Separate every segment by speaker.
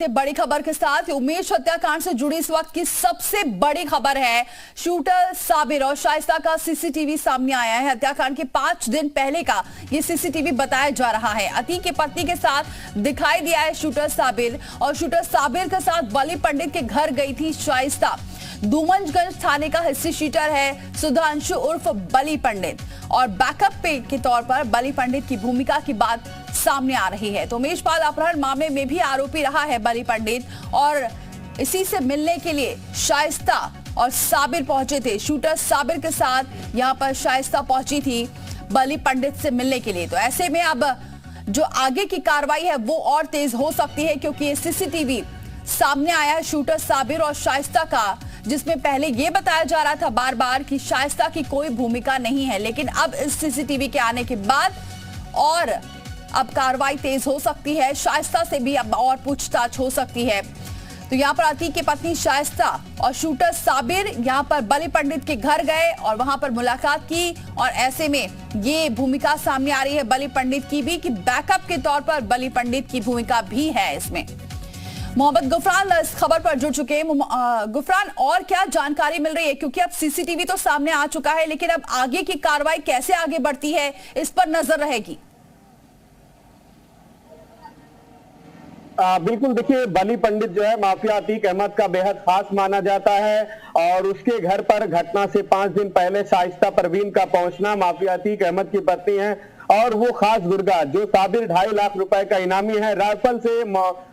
Speaker 1: बड़ी खबर के साथ उमेश हत्याकांड से जुड़ी इस वक्त की सबसे बड़ी खबर है। शूटर साबिर और शाइस्ता का सीसीटीवी सामने आया है। हत्याकांड के 5 दिन पहले का ये सीसीटीवी बताया जा रहा है। अतीक की पत्नी के साथ दिखाई दिया है शूटर साबिर, और शूटर साबिर के साथ बली पंडित के घर गई थी शाइस्ता। डूमनगंज थाने का हिस्ट्री शीटर है सुधांशु उर्फ बली पंडित, और बैकअप पे के तौर पर बली पंडित की भूमिका की बात सामने आ रही है। तो उमेश पाल अपहरण मामले में भी आरोपी रहा है बली पंडित, और इसी से मिलने के लिए शाइस्ता और साबिर पहुंचे थे। शूटर साबिर के साथ यहां पर शाइस्ता पहुंची थी बली पंडित से मिलने के लिए। तो ऐसे में अब जो आगे की कार्रवाई है वो और तेज हो सकती है, क्योंकि ये सीसीटीवी सामने आया है शूटर साबिर और शाइस्ता का, जिसमें पहले ये बताया जा रहा था बार बार कि शाइस्ता की कोई भूमिका नहीं है, लेकिन अब इस सीसीटीवी के आने के बाद और अब कार्रवाई तेज हो सकती है। शाइस्ता से भी अब और पूछताछ हो सकती है। तो यहाँ पर अतीक की पत्नी शाइस्ता और शूटर साबिर यहाँ पर बली पंडित के घर गए और वहां पर मुलाकात की, और ऐसे में ये भूमिका सामने आ रही है बली पंडित की भी कि बैकअप के तौर पर बली पंडित की भूमिका भी है इसमें। मोहम्मद गुफरान इस खबर पर जुड़ चुके हैं। गुफरान, और क्या जानकारी मिल रही है, क्योंकि अब सीसीटीवी तो सामने आ चुका है, लेकिन अब आगे की कार्रवाई कैसे आगे बढ़ती है इस पर नजर रहेगी।
Speaker 2: बिल्कुल, देखिए, बली पंडित जो है माफिया अतीक अहमद का बेहद खास माना जाता है, और उसके घर पर घटना से 5 दिन पहले शाइस्ता परवीन का पहुंचना, माफिया अतीक अहमद की पत्नी है, और वो खास गुर्गा जो साबिर 2.5 लाख रुपए का इनामी है, राइफल से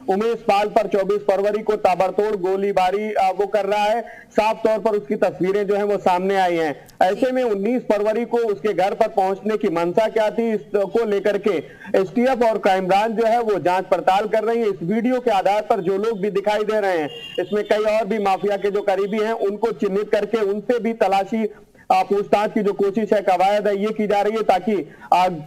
Speaker 2: उमेश पाल पर 24 फरवरी को ताबड़तोड़ गोलीबारी वो कर रहा है। साफ तौर पर उसकी तस्वीरें जो है वो सामने आई हैं। ऐसे में 19 फरवरी को उसके घर पर पहुंचने की मंशा क्या थी, इसको लेकर के एसटीएफ और क्राइम ब्रांच जो है वो जांच पड़ताल कर रही है। इस वीडियो के आधार पर जो लोग भी दिखाई दे रहे हैं, इसमें कई और भी माफिया के जो करीबी हैं उनको चिन्हित करके उनसे भी तलाशी पूछताछ की जो कोशिश है, कवायद है, ये की जा रही है, ताकि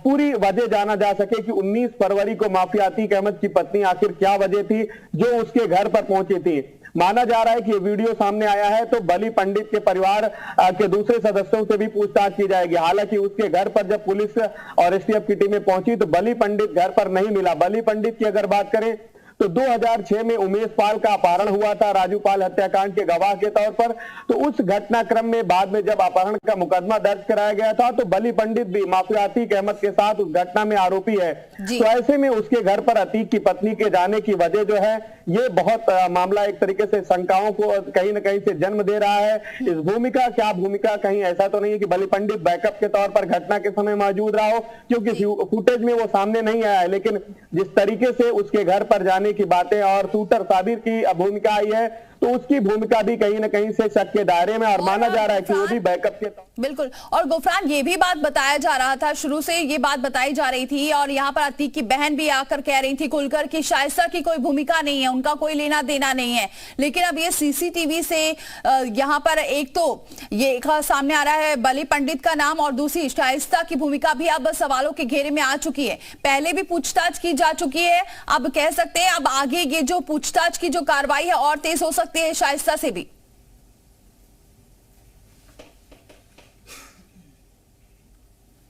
Speaker 2: पूरी वजह जाना जा सके कि 19 फरवरी को माफिया अतीक अहमद की पत्नी आखिर क्या वजह थी जो उसके घर पर पहुंची थी। माना जा रहा है कि ये वीडियो सामने आया है तो बली पंडित के परिवार के दूसरे सदस्यों से भी पूछताछ की जाएगी। हालांकि उसके घर पर जब पुलिस और एसटीएफ की टीमें पहुंची तो बली पंडित घर पर नहीं मिला। बली पंडित की अगर बात करें तो 2006 में उमेश पाल का अपहरण हुआ था राजू पाल हत्याकांड के गवाह के तौर पर। तो उस घटनाक्रम में बाद में जब अपहरण का मुकदमा दर्ज कराया गया था तो बली पंडित भी माफिया अतीक अहमद के साथ उस घटना में आरोपी है। तो ऐसे में उसके घर पर अतीक की पत्नी के जाने की वजह जो है ये बहुत मामला एक तरीके से शंकाओं को कहीं ना कहीं से जन्म दे रहा है। इस भूमिका क्या भूमिका, कहीं ऐसा तो नहीं है कि बली पंडित बैकअप के तौर पर घटना के समय मौजूद रहा हो, क्योंकि फुटेज में वो सामने नहीं आया है। लेकिन जिस तरीके से उसके घर पर जाने की बातें और शूटर साबिर की भूमिका आई है तो उसकी भूमिका भी कहीं ना कहीं से शक के दायरे में, और माना जा रहा है कि वो भी बैकअप के
Speaker 1: बिल्कुल। और गुफरान, ये भी बात बताया जा रहा था, शुरू से ये बात बताई जा रही थी, और यहाँ पर अतीक की बहन भी आकर कह रही थी खुलकर कि शाइस्ता की कोई भूमिका नहीं है, उनका कोई लेना देना नहीं है। लेकिन अब ये सीसीटीवी से यहाँ पर एक तो ये सामने आ रहा है बली पंडित का नाम, और दूसरी शाइस्ता की भूमिका भी अब सवालों के घेरे में आ चुकी है। पहले भी पूछताछ की जा चुकी है, अब कह सकते हैं अब आगे ये जो पूछताछ की जो कार्रवाई है और तेज हो सकती है शाइस्ता से भी।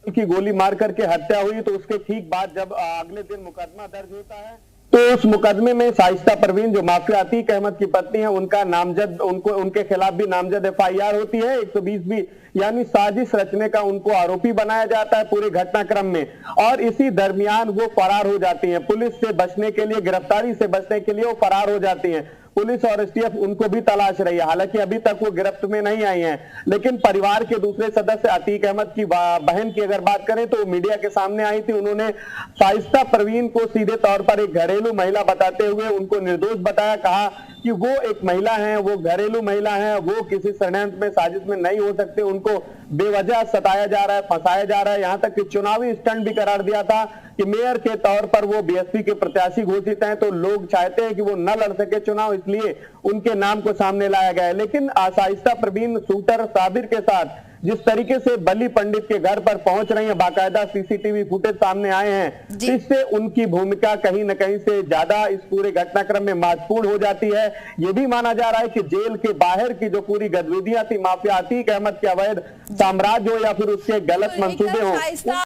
Speaker 2: की गोली मार करके हत्या हुई तो उसके ठीक बाद जब अगले दिन मुकदमा दर्ज होता है तो उस मुकदमे में शाइस्ता परवीन जो माफिया अतीक अहमद की पत्नी है उनका नामजद उनके खिलाफ भी नामजद एफआईआर होती है 120 भी, यानी साजिश रचने का उनको आरोपी बनाया जाता है पूरे घटनाक्रम में। और इसी दरमियान वो फरार हो जाती हैं, पुलिस से बचने के लिए, गिरफ्तारी से बचने के लिए वो फरार हो जाती हैं। पुलिस और एसटीएफ उनको भी तलाश रही है, हालांकि अभी तक वो गिरफ्त में नहीं आई हैं। लेकिन परिवार के दूसरे सदस्य अतीक अहमद की बहन की अगर बात करें तो मीडिया के सामने आई थी। उन्होंने शाइस्ता परवीन को सीधे तौर पर एक घरेलू महिला बताते हुए उनको निर्दोष बताया, कहा कि वो एक महिला है, वो घरेलू महिला है, वो किसी षड्यंत्र में साजिश में नहीं हो सकते, उनको बेवजह सताया जा रहा है, फंसाया जा रहा है। यहाँ तक कि चुनावी स्टंट भी करार दिया था कि मेयर के तौर पर वो बीएसपी के प्रत्याशी घोषित हैं, तो लोग चाहते हैं कि वो न लड़ सके चुनाव, इसलिए उनके नाम को सामने लाया गया है। लेकिन शाइस्ता परवीन शूटर साबिर के साथ जिस तरीके से बली पंडित के घर पर पहुंच रही है, बाकायदा सीसीटीवी फुटेज सामने आए हैं, इससे उनकी भूमिका कहीं न कहीं से ज्यादा इस पूरे घटनाक्रम में महत्वपूर्ण हो जाती है। यह भी माना जा रहा है कि जेल के बाहर की जो पूरी गतिविधियां थी, माफिया अतीक अहमद के अवैध साम्राज्य हो या फिर उसके गलत मंसूबे हो,